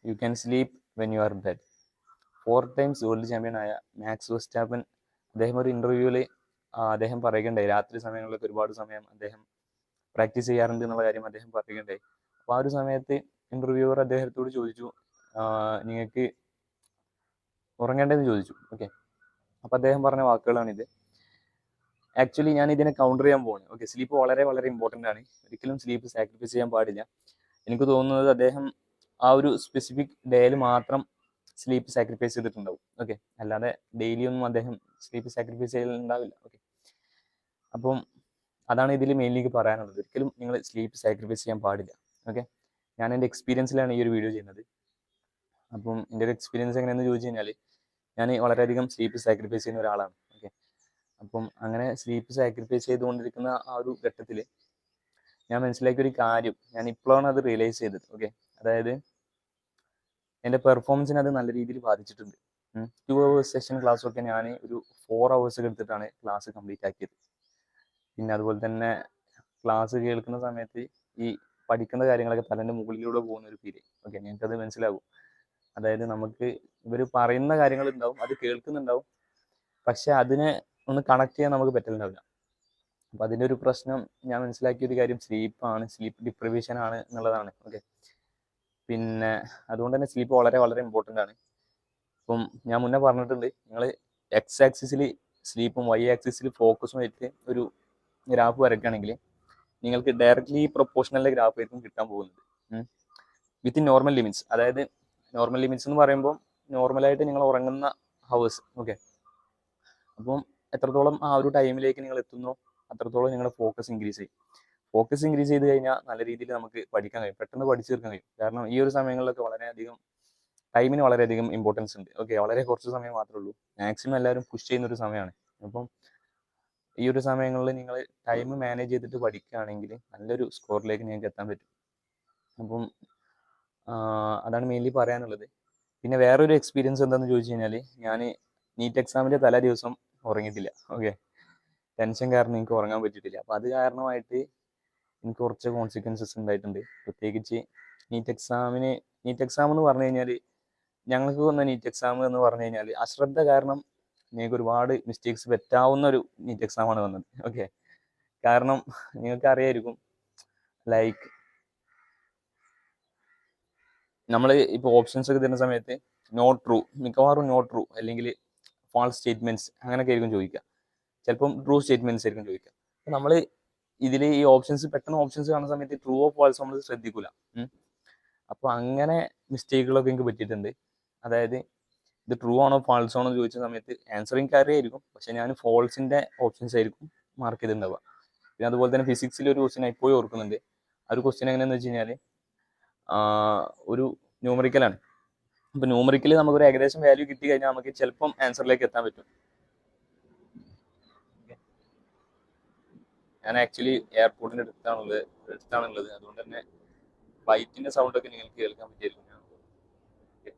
You can sleep when you are dead. 4 times world champion ആയ max Verstappen അദ്ദേഹം ഒരു ഇൻ്റർവ്യൂവിൽ അദ്ദേഹം പറയുകയുണ്ടായി, രാത്രി സമയങ്ങളിലൊക്കെ ഒരുപാട് സമയം അദ്ദേഹം പ്രാക്ടീസ് ചെയ്യാറുണ്ട് എന്നുള്ള കാര്യം അദ്ദേഹം പറയുകയുണ്ടായി. അപ്പോൾ ആ ഒരു സമയത്ത് ഇൻ്റർവ്യൂവർ അദ്ദേഹത്തോട് ചോദിച്ചു, നിങ്ങൾക്ക് ഉറങ്ങേണ്ടതെന്ന് ചോദിച്ചു. ഓക്കെ, അപ്പോൾ അദ്ദേഹം പറഞ്ഞ വാക്കുകളാണിത്. ആക്ച്വലി ഞാൻ ഇതിനെ കൗണ്ടർ ചെയ്യാൻ പോകുന്നത്. ഓക്കെ, സ്ലീപ്പ് വളരെ വളരെ ഇമ്പോർട്ടൻ്റ് ആണ്. ഒരിക്കലും സ്ലീപ്പ് സാക്രിഫൈസ് ചെയ്യാൻ പാടില്ല. എനിക്ക് തോന്നുന്നത് അദ്ദേഹം ആ ഒരു സ്പെസിഫിക് ഡേയിൽ മാത്രം സ്ലീപ്പ് സാക്രിഫൈസ് ചെയ്തിട്ടുണ്ടാവും. ഓക്കെ, അല്ലാതെ ഡെയിലി ഒന്നും അദ്ദേഹം സ്ലീപ്പ് സാക്രിഫൈസ് ചെയ്യലുണ്ടാവില്ല. ഓക്കെ, അപ്പം അതാണ് ഇതിൽ മെയിൻലി പറയാനുള്ളത്. ഒരിക്കലും നിങ്ങൾ സ്ലീപ്പ് സാക്രിഫൈസ് ചെയ്യാൻ പാടില്ല. ഓക്കെ, ഞാൻ എൻ്റെ എക്സ്പീരിയൻസിലാണ് ഈ ഒരു വീഡിയോ ചെയ്യുന്നത്. അപ്പം എൻ്റെ ഒരു എക്സ്പീരിയൻസ് എങ്ങനെയാണെന്ന് ചോദിച്ചു കഴിഞ്ഞാൽ, ഞാൻ വളരെയധികം സ്ലീപ്പ് സാക്രിഫൈസ് ചെയ്യുന്ന ഒരാളാണ്. ഓക്കെ, അപ്പം അങ്ങനെ സ്ലീപ്പ് സാക്രിഫൈസ് ചെയ്തുകൊണ്ടിരിക്കുന്ന ആ ഒരു ഘട്ടത്തിൽ ഞാൻ മനസ്സിലാക്കിയ ഒരു കാര്യം, ഞാൻ ഇപ്പോഴാണ് അത് റിയലൈസ് ചെയ്തത്. ഓക്കെ, അതായത് എൻ്റെ പെർഫോമൻസിനെ അത് നല്ല രീതിയിൽ ബാധിച്ചിട്ടുണ്ട്. 2 hours സെഷൻ ക്ലാസ്സൊക്കെ ഞാൻ ഒരു 4 hours എടുത്തിട്ടാണ് ക്ലാസ് കംപ്ലീറ്റ് ആക്കിയത്. പിന്നെ അതുപോലെ തന്നെ ക്ലാസ് കേൾക്കുന്ന സമയത്ത് ഈ പഠിക്കുന്ന കാര്യങ്ങളൊക്കെ തലേൻ്റെ മുകളിലൂടെ പോകുന്ന ഒരു ഫീല്. ഓക്കെ, ഞങ്ങൾക്കത് മനസ്സിലാകും. അതായത് നമുക്ക് ഇവർ പറയുന്ന കാര്യങ്ങൾ ഉണ്ടാവും, അത് കേൾക്കുന്നുണ്ടാവും, പക്ഷെ അതിനെ ഒന്ന് കണക്ട് ചെയ്യാൻ നമുക്ക് പറ്റലുണ്ടാവില്ല. അപ്പം അതിൻ്റെ ഒരു പ്രശ്നം ഞാൻ മനസ്സിലാക്കിയ ഒരു കാര്യം സ്ലീപ്പാണ്, സ്ലീപ്പ് ഡിപ്രവേഷൻ ആണ് എന്നുള്ളതാണ്. ഓക്കെ, പിന്നെ അതുകൊണ്ട് തന്നെ സ്ലീപ്പ് വളരെ വളരെ ഇമ്പോർട്ടൻ്റ് ആണ്. ഇപ്പം ഞാൻ മുന്നേ പറഞ്ഞിട്ടുണ്ട്, നിങ്ങൾ എക്സ് ആക്സിസിൽ സ്ലീപ്പും വൈ ആക്സിസിൽ ഫോക്കസും ആയിട്ട് ഒരു ഗ്രാഫ് വരയ്ക്കുകയാണെങ്കിൽ നിങ്ങൾക്ക് ഡയറക്റ്റ്ലി പ്രൊപ്പോർഷണൽ ഗ്രാഫ് ആയിരിക്കും കിട്ടാൻ പോകുന്നത് വിത്തിൻ നോർമൽ ലിമിറ്റ്സ്. അതായത് നോർമൽ ലിമിറ്റ്സ് എന്ന് പറയുമ്പോൾ നോർമലായിട്ട് നിങ്ങൾ ഉറങ്ങുന്ന ഹവേഴ്സ്. ഓക്കെ, അപ്പം എത്രത്തോളം ആ ഒരു ടൈമിലേക്ക് നിങ്ങൾ എത്തുന്നോ അത്രത്തോളം നിങ്ങളുടെ ഫോക്കസ് ഇൻക്രീസ് ചെയ്യും. ഫോക്കസ് ഇൻക്രീസ് ചെയ്ത് കഴിഞ്ഞാൽ നല്ല രീതിയിൽ നമുക്ക് പഠിക്കാൻ കഴിയും, പെട്ടെന്ന് പഠിച്ചു തീർക്കാൻ കഴിയും. കാരണം ഈ ഒരു സമയങ്ങളിലൊക്കെ വളരെയധികം ടൈമിന് വളരെയധികം ഇമ്പോർട്ടൻസ് ഉണ്ട്. ഓക്കെ, വളരെ കുറച്ച് സമയം മാത്രമേ ഉള്ളൂ. മാക്സിമം എല്ലാവരും പുഷ് ചെയ്യുന്ന ഒരു സമയമാണ്. അപ്പം ഈ ഒരു സമയങ്ങളിൽ നിങ്ങൾ ടൈം മാനേജ് ചെയ്തിട്ട് പഠിക്കുകയാണെങ്കിൽ നല്ലൊരു സ്കോറിലേക്ക് നിങ്ങൾക്ക് എത്താൻ പറ്റും. അപ്പം അതാണ് മെയിൻലി പറയാനുള്ളത്. പിന്നെ വേറൊരു എക്സ്പീരിയൻസ് എന്താണെന്ന് ചോദിച്ചു കഴിഞ്ഞാൽ, ഞാൻ നീറ്റ് എക്സാമിൻ്റെ തലേ ദിവസം ഉറങ്ങിയിട്ടില്ല. ഓക്കെ, ടെൻഷൻ കാരണം എനിക്ക് ഉറങ്ങാൻ പറ്റിയിട്ടില്ല. അപ്പോൾ അത് കാരണമായിട്ട് എനിക്ക് കുറച്ച് കോൺസിക്വൻസസ് ഉണ്ടായിട്ടുണ്ട്. പ്രത്യേകിച്ച് നീറ്റ് എക്സാം എന്ന് പറഞ്ഞു കഴിഞ്ഞാൽ, ഞങ്ങൾക്ക് വന്ന നീറ്റ് എക്സാം എന്ന് പറഞ്ഞു കഴിഞ്ഞാൽ അശ്രദ്ധ കാരണം നിങ്ങൾക്ക് ഒരുപാട് മിസ്റ്റേക്സ് പറ്റാവുന്ന ഒരു നീറ്റ് എക്സാമാണ് വന്നത്. ഓക്കെ, കാരണം നിങ്ങൾക്ക് അറിയായിരിക്കും, ലൈക്ക് നമ്മൾ ഇപ്പോൾ ഓപ്ഷൻസ് ഒക്കെ തരുന്ന സമയത്ത് നോട്ട് ട്രൂ, മിക്കവാറും നോട്ട് ട്രൂ അല്ലെങ്കിൽ ഫാൾസ് സ്റ്റേറ്റ്മെൻറ്റ്സ് അങ്ങനെയൊക്കെ ആയിരിക്കും ചോദിക്കുക. ചിലപ്പം ട്രൂ സ്റ്റേറ്റ്മെൻറ്റ്സ് ആയിരിക്കും ചോദിക്കുക. അപ്പോൾ നമ്മൾ ഇതിൽ ഈ ഓപ്ഷൻസ് പെട്ടെന്ന് ഓപ്ഷൻസ് കാണുന്ന സമയത്ത് ട്രൂ ഓ ഫാൾസ് നമ്മൾ ശ്രദ്ധിക്കില്ല. അപ്പോൾ അങ്ങനെ മിസ്റ്റേക്കുകളൊക്കെ എനിക്ക് പറ്റിയിട്ടുണ്ട്. അതായത് ഇത് ട്രൂ ആണോ ഫാൾസ് ആണോ എന്ന് ചോദിച്ച സമയത്ത് ആൻസറിങ് കാര്യമായിരിക്കും, പക്ഷെ ഞാൻ ഫോൾസിൻ്റെ ഓപ്ഷൻസ് ആയിരിക്കും മാർക്ക് ചെയ്തിട്ടുണ്ടാവുക. പിന്നെ അതുപോലെ തന്നെ ഫിസിക്സിൽ ഒരു ക്വസ്റ്റ്യൻ ഇപ്പോഴും ഓർക്കുന്നുണ്ട്. ആ ഒരു ക്വസ്റ്റ്യൻ എങ്ങനെയാണെന്ന് വെച്ച് കഴിഞ്ഞാൽ, ഒരു ന്യൂമറിക്കലാണ്. അപ്പോൾ ന്യൂമറിക്കൽ നമുക്കൊരു ഏകദേശം വാല്യൂ കിട്ടി കഴിഞ്ഞാൽ നമുക്ക് ചിലപ്പം ആൻസറിലേക്ക് എത്താൻ പറ്റും. ഞാൻ ആക്ച്വലി എയർപോർട്ടിൻ്റെ അടുത്താണുള്ളത്. അതുകൊണ്ട് തന്നെ ഫ്ലൈറ്റിൻ്റെ സൗണ്ടൊക്കെ നിങ്ങൾക്ക് കേൾക്കാൻ പറ്റിയായിരിക്കും.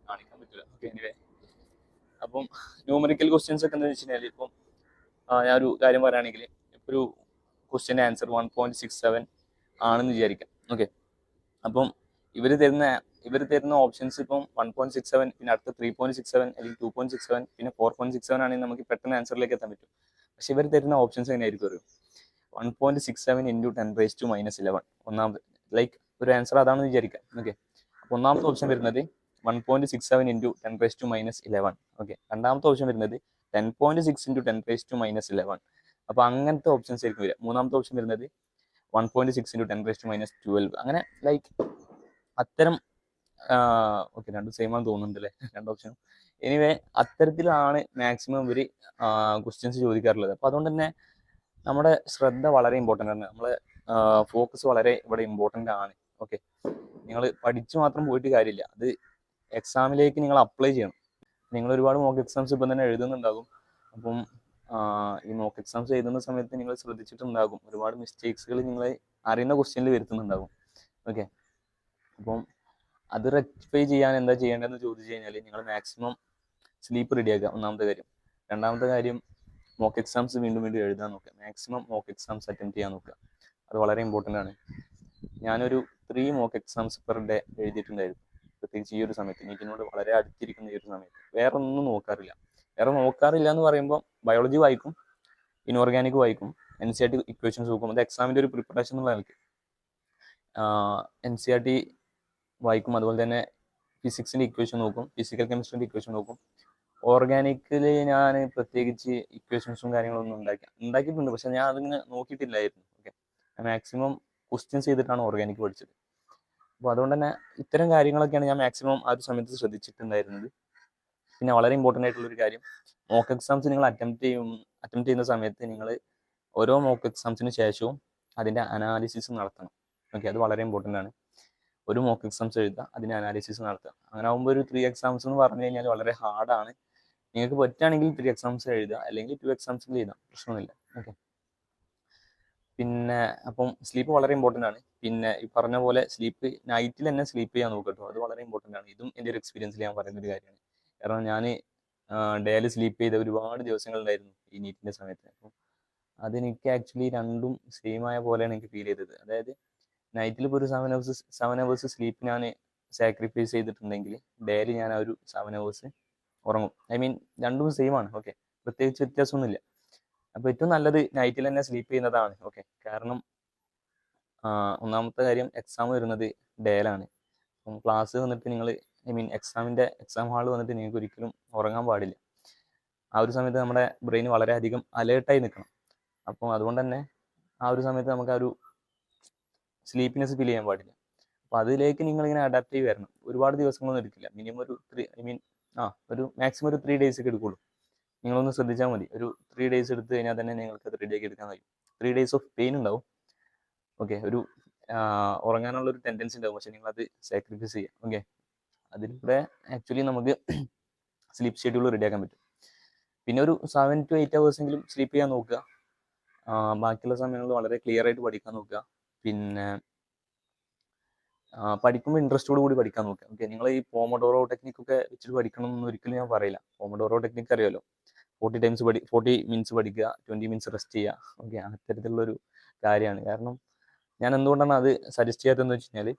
കാണിക്കാൻ പറ്റില്ല. ഓക്കെ, എനിവേ, അപ്പം ന്യൂമറിക്കൽ ക്വസ്റ്റ്യൻസ് ഒക്കെ എന്താണെന്ന് വെച്ച് കഴിഞ്ഞാൽ, ഇപ്പം ഞാനൊരു കാര്യം പറയുകയാണെങ്കിൽ, ഇപ്പോൾ ഒരു ക്വസ്റ്റ്യൻ്റെ ആൻസർ 1.67 ആണെന്ന് വിചാരിക്കാം. ഓക്കെ, അപ്പം ഇവർ തരുന്ന ഓപ്ഷൻസ് ഇപ്പം 1.67, പിന്നെ അടുത്ത 3.67 അല്ലെങ്കിൽ 2.67, പിന്നെ 4.67 ആണെങ്കിൽ നമുക്ക് പെട്ടെന്ന് ആൻസറിലേക്ക് എത്താൻ പറ്റും. പക്ഷെ ഇവർ തരുന്ന ഓപ്ഷൻസ് എങ്ങനെയായിരിക്കും അറിയും? 1.67 × 10⁻11 ഒന്നാമത്, ലൈക്ക് ഒരു ആൻസർ അതാണെന്ന് വിചാരിക്കാം. ഓക്കെ, അപ്പോൾ ഒന്നാമത്തെ ഓപ്ഷൻ വരുന്നത് 1.67 × 10⁻11. ഓക്കെ, രണ്ടാമത്തെ ഓപ്ഷൻ വരുന്നത് 10.6 × 10⁻11. അപ്പോൾ അങ്ങനത്തെ ഓപ്ഷൻസ് ആയിരിക്കും വരിക. മൂന്നാമത്തെ ഓപ്ഷൻ വരുന്നത് 1.6 × 10⁻12. അങ്ങനെ ലൈക്ക് അത്തരം ഓക്കെ, രണ്ടും സെയിം ആണെന്ന് തോന്നുന്നുണ്ട് അല്ലേ, രണ്ട് ഓപ്ഷനും. എനിവേ, അത്തരത്തിലാണ് മാക്സിമം ഇവർ ക്വസ്റ്റ്യൻസ് ചോദിക്കാറുള്ളത്. അപ്പോൾ അതുകൊണ്ട് തന്നെ നമ്മുടെ ശ്രദ്ധ വളരെ ഇമ്പോർട്ടൻ്റ് ആണ്. നമ്മളെ ഫോക്കസ് വളരെ ഇവിടെ ഇമ്പോർട്ടൻ്റ് ആണ്. ഓക്കെ, നിങ്ങൾ പഠിച്ചു മാത്രം പോയിട്ട് കാര്യമില്ല, അത് എക്സാമിലേക്ക് നിങ്ങൾ അപ്ലൈ ചെയ്യണം. നിങ്ങൾ ഒരുപാട് മോക്ക് എക്സാംസ് ഇപ്പം തന്നെ എഴുതുന്നുണ്ടാകും. അപ്പം ഈ മോക്ക് എക്സാംസ് എഴുതുന്ന സമയത്ത് നിങ്ങൾ ശ്രദ്ധിച്ചിട്ടുണ്ടാകും, ഒരുപാട് മിസ്റ്റേക്സുകൾ നിങ്ങൾ അറിയുന്ന ക്വസ്റ്റ്യനിൽ വരുത്തുന്നുണ്ടാകും. ഓക്കെ, അപ്പം അത് റെക്ടിഫൈ ചെയ്യാൻ എന്താ ചെയ്യേണ്ടതെന്ന് ചോദിച്ചു കഴിഞ്ഞാൽ, നിങ്ങൾ മാക്സിമം സ്ലീപ്പ് റെഡിയാക്കുക, ഒന്നാമത്തെ കാര്യം. രണ്ടാമത്തെ കാര്യം, മോക്ക് എക്സാംസ് വീണ്ടും എഴുതാൻ നോക്കുക. മാക്സിമം മോക്ക് എക്സാംസ് അറ്റൻഡ് ചെയ്യാൻ നോക്കുക. അത് വളരെ ഇമ്പോർട്ടൻ്റ് ആണ്. ഞാനൊരു 3 മോക്ക് എക്സാംസ് പെർ ഡേ എഴുതിയിട്ടുണ്ടായിരുന്നു. പ്രത്യേകിച്ച് ഈ ഒരു സമയത്ത്, നീറ്റിനോട് വളരെ അടുത്തിരിക്കുന്ന ഈ ഒരു സമയത്ത് വേറെ ഒന്നും നോക്കാറില്ല. വേറെ നോക്കാറില്ല എന്ന് പറയുമ്പോൾ ബയോളജി വായിക്കും, ഇൻഓർഗാനിക് വായിക്കും, NCERT ഇക്വേഷൻസ് നോക്കും. അത് എക്സാമിൻ്റെ ഒരു പ്രിപ്പറേഷൻ എന്നുള്ള നിലയ്ക്ക് NCERT വായിക്കും. അതുപോലെ തന്നെ ഫിസിക്സിൻ്റെ ഇക്വേഷൻ നോക്കും, ഫിസിക്കൽ കെമിസ്ട്രിൻ്റെ ഇക്വേഷൻ നോക്കും. ഓർഗാനിക്കിൽ ഞാൻ പ്രത്യേകിച്ച് ഇക്വേഷൻസും കാര്യങ്ങളൊന്നും ഉണ്ടാക്കിയിട്ടുണ്ട്, പക്ഷെ ഞാൻ അതിങ്ങനെ നോക്കിയിട്ടില്ലായിരുന്നു. ഓക്കെ, മാക്സിമം ക്വസ്റ്റ്യൻസ് ചെയ്തിട്ടാണ് ഓർഗാനിക് പഠിച്ചത്. അപ്പോൾ അതുകൊണ്ട് തന്നെ ഇത്തരം കാര്യങ്ങളൊക്കെയാണ് ഞാൻ മാക്സിമം ആ ഒരു സമയത്ത് ശ്രദ്ധിച്ചിട്ടുണ്ടായിരുന്നത്. പിന്നെ വളരെ ഇമ്പോർട്ടൻ്റ് ആയിട്ടുള്ളൊരു കാര്യം, മോക്ക് എക്സാംസ് നിങ്ങൾ അറ്റംപ്റ്റ് ചെയ്യുന്ന സമയത്ത് നിങ്ങൾ ഓരോ മോക്ക് എക്സാംസിന് ശേഷവും അതിൻ്റെ അനാലിസിസ് നടത്തണം. ഓക്കെ, അത് വളരെ ഇമ്പോർട്ടൻ്റ് ആണ്. ഒരു മോക്ക് എക്സാംസ് എഴുതുക, അതിൻ്റെ അനാലിസിസ് നടത്തുക. അങ്ങനെ ആകുമ്പോൾ ഒരു 3 എക്സാംസ് എന്ന് പറഞ്ഞു കഴിഞ്ഞാൽ വളരെ ഹാർഡാണ്. നിങ്ങൾക്ക് പറ്റുകയാണെങ്കിൽ 3 എക്സാംസ് എഴുതുക, അല്ലെങ്കിൽ 2 എക്സാംസിൽ എഴുതാം, പ്രശ്നമൊന്നുമില്ല. ഓക്കെ, പിന്നെ അപ്പം സ്ലീപ്പ് വളരെ ഇമ്പോർട്ടൻ്റ് ആണ്. പിന്നെ ഈ പറഞ്ഞ പോലെ സ്ലീപ്പ് നൈറ്റിൽ തന്നെ സ്ലീപ്പ് ചെയ്യാൻ നോക്കട്ടോ, അത് വളരെ ഇമ്പോർട്ടൻ്റ് ആണ്. ഇതും എൻ്റെ ഒരു എക്സ്പീരിയൻസിൽ ഞാൻ പറയുന്ന ഒരു കാര്യമാണ്. കാരണം ഞാൻ ഡേയിൽ സ്ലീപ്പ് ചെയ്ത ഒരുപാട് ദിവസങ്ങളുണ്ടായിരുന്നു ഈ നീറ്റിൻ്റെ സമയത്ത്. അപ്പം അതെനിക്ക് ആക്ച്വലി രണ്ടും സെയിം ആയ പോലെയാണ് എനിക്ക് ഫീൽ ചെയ്തത്. അതായത് നൈറ്റിൽ ഇപ്പോൾ ഒരു 7 hours സ്ലീപ്പ് ഞാൻ സാക്രിഫൈസ് ചെയ്തിട്ടുണ്ടെങ്കിൽ ഡെയിലി ഞാൻ ആ ഒരു 7 hours ഉറങ്ങും. ഐ മീൻ രണ്ടും സെയിം ആണ്. ഓക്കെ, പ്രത്യേകിച്ച് വ്യത്യാസമൊന്നുമില്ല. അപ്പോൾ ഏറ്റവും നല്ലത് നൈറ്റിൽ തന്നെ സ്ലീപ്പ് ചെയ്യുന്നതാണ്. ഓക്കെ, കാരണം ഒന്നാമത്തെ കാര്യം എക്സാം വരുന്നത് ഡേയിലാണ്. അപ്പം ക്ലാസ് വന്നിട്ട് നിങ്ങൾ എക്സാം ഹാൾ വന്നിട്ട് നിങ്ങൾക്ക് ഒരിക്കലും ഉറങ്ങാൻ പാടില്ല. ആ ഒരു സമയത്ത് നമ്മുടെ ബ്രെയിൻ വളരെയധികം അലേർട്ടായി നിൽക്കണം. അപ്പം അതുകൊണ്ട് തന്നെ ആ ഒരു സമയത്ത് നമുക്ക് ആ ഒരു സ്ലീപ്പിനെസ് ഫീൽ ചെയ്യാൻ പാടില്ല. അപ്പോൾ അതിലേക്ക് നിങ്ങളിങ്ങനെ അഡാപ്റ്റ് ചെയ്ത് വരണം. ഒരുപാട് ദിവസങ്ങളൊന്നും എടുക്കില്ല. മിനിമം ഒരു മാക്സിമം ഒരു 3 days ഒക്കെ എടുക്കുള്ളൂ. നിങ്ങളൊന്ന് ശ്രദ്ധിച്ചാൽ മതി. ഒരു 3 days എടുത്തു കഴിഞ്ഞാൽ തന്നെ നിങ്ങൾക്ക് അത് റെഡിയാക്കി എടുക്കാൻ കഴിയും. 3 days ഓഫ് പെയിൻ ഉണ്ടാവും. ഓക്കെ, ഒരു ഉറങ്ങാനുള്ള ഒരു ടെൻഡൻസി ഉണ്ടാവും, പക്ഷെ നിങ്ങളത് സാക്രിഫൈസ് ചെയ്യുക. ഓക്കെ, അതിലൂടെ ആക്ച്വലി നമുക്ക് സ്ലീപ്പ് ഷെഡ്യൂൾ റെഡിയാക്കാൻ പറ്റും. പിന്നെ ഒരു 7 to 8 hours എങ്കിലും സ്ലീപ്പ് ചെയ്യാൻ നോക്കുക. ബാക്കിയുള്ള സമയങ്ങളിൽ വളരെ ക്ലിയർ ആയിട്ട് പഠിക്കാൻ നോക്കുക. പിന്നെ പഠിക്കുമ്പോൾ ഇൻട്രസ്റ്റോട് കൂടി പഠിക്കാൻ നോക്കുക. ഓക്കെ, നിങ്ങൾ ഈ പോമഡോറോ ടെക്നിക്കൊക്കെ വെച്ചിട്ട് പഠിക്കണം എന്ന് ഒരിക്കലും ഞാൻ പറയില്ല. പോമഡോറോ ടെക്നിക്ക് അറിയാലോ, 40 minutes പഠിക്കുക, 20 minutes റെസ്റ്റ് ചെയ്യുക. ഓക്കെ, അത്തരത്തിലുള്ളൊരു കാര്യമാണ്. കാരണം ഞാൻ എന്തുകൊണ്ടാണ് അത് സജസ്റ്റ് ചെയ്യാത്തതെന്ന് വെച്ച് കഴിഞ്ഞാൽ,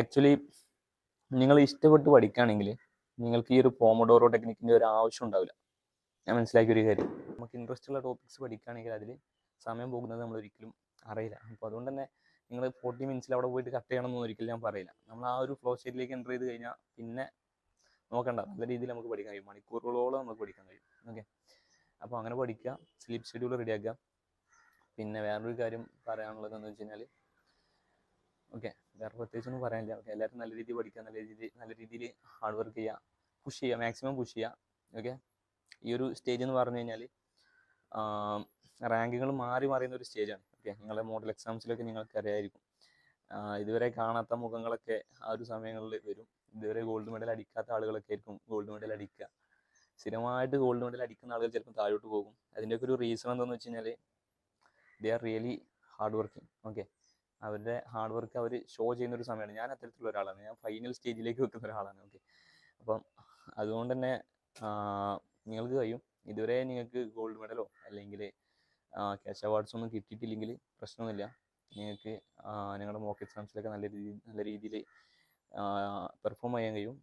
ആക്ച്വലി നിങ്ങൾ ഇഷ്ടപ്പെട്ട് പഠിക്കുകയാണെങ്കിൽ നിങ്ങൾക്ക് ഈ ഒരു പോമഡോറോ ടെക്നിക്കിൻ്റെ ഒരു ആവശ്യം ഉണ്ടാവില്ല. ഞാൻ മനസ്സിലാക്കിയ ഒരു കാര്യം, നമുക്ക് ഇൻട്രസ്റ്റ് ഉള്ള ടോപ്പിക്സ് പഠിക്കുകയാണെങ്കിൽ അതിൽ സമയം പോകുന്നത് നമ്മൾ ഒരിക്കലും അറിയില്ല. അപ്പോൾ അതുകൊണ്ട് തന്നെ നിങ്ങൾ 40 minutes അവിടെ പോയിട്ട് കട്ട് ചെയ്യണമെന്ന് ഒരിക്കലും ഞാൻ പറയില്ല. നമ്മൾ ആ ഒരു ഫ്ലോ സ്റ്റേറ്റിലേക്ക് എൻ്റർ ചെയ്ത് കഴിഞ്ഞാൽ പിന്നെ നോക്കണ്ട, നല്ല രീതിയിൽ നമുക്ക് പഠിക്കാൻ കഴിയും. മണിക്കൂറുകളോളം നമുക്ക് പഠിക്കാൻ കഴിയും. ഓക്കെ, അപ്പോൾ അങ്ങനെ പഠിക്കുക, സ്ലീപ്പ് ഷെഡ്യൂൾ റെഡിയാക്കുക. പിന്നെ വേറൊരു കാര്യം പറയാനുള്ളത് എന്ന് വെച്ച് കഴിഞ്ഞാൽ, ഓക്കെ, വേറെ പ്രത്യേകിച്ചൊന്നും പറയാനില്ല. ഓക്കെ, എല്ലാവരും നല്ല രീതിയിൽ പഠിക്കുക, നല്ല രീതിയിൽ ഹാർഡ് വർക്ക് ചെയ്യുക, പുഷ് ചെയ്യുക, മാക്സിമം പുഷ് ചെയ്യുക. ഓക്കെ, ഈ ഒരു സ്റ്റേജ് എന്ന് പറഞ്ഞു കഴിഞ്ഞാൽ റാങ്കുകൾ മാറി മറിയുന്ന ഒരു സ്റ്റേജാണ്. ഓക്കെ, നിങ്ങളുടെ മോഡൽ എക്സാംസിലൊക്കെ നിങ്ങൾക്ക് അറിയായിരിക്കും, ഇതുവരെ കാണാത്ത മുഖങ്ങളൊക്കെ ആ ഒരു സമയങ്ങളിൽ വരും. ഇതുവരെ ഗോൾഡ് മെഡൽ അടിക്കാത്ത ആളുകളൊക്കെ ആയിരിക്കും ഗോൾഡ് മെഡൽ അടിക്കുക. സ്ഥിരമായിട്ട് ഗോൾഡ് മെഡൽ അടിക്കുന്ന ആളുകൾ ചിലപ്പോൾ താഴോട്ട് പോകും. അതിൻ്റെയൊക്കെ ഒരു റീസൺ എന്താണെന്ന് വെച്ച് കഴിഞ്ഞാൽ, they are really hard working. Okay, അവരുടെ ഹാർഡ് വർക്ക് അവർ ഷോ ചെയ്യുന്ന ഒരു സമയമാണ്. ഞാൻ അത്തരത്തിലുള്ള ഒരാളാണ്. ഞാൻ ഫൈനൽ സ്റ്റേജിലേക്ക് വെക്കുന്ന ഒരാളാണ്. ഓക്കെ, അപ്പം അതുകൊണ്ട് തന്നെ നിങ്ങൾക്ക് കഴിയും. ഇതുവരെ നിങ്ങൾക്ക് ഗോൾഡ് മെഡലോ അല്ലെങ്കിൽ ക്യാഷ് അവാർഡ്സ് ഒന്നും കിട്ടിയിട്ടില്ലെങ്കിൽ പ്രശ്നമൊന്നുമില്ല. നിങ്ങൾക്ക് നിങ്ങളുടെ മോക്ക് എക്സാംസിലൊക്കെ നല്ല രീതിയിൽ പെർഫോം ചെയ്യാൻ കഴിയും.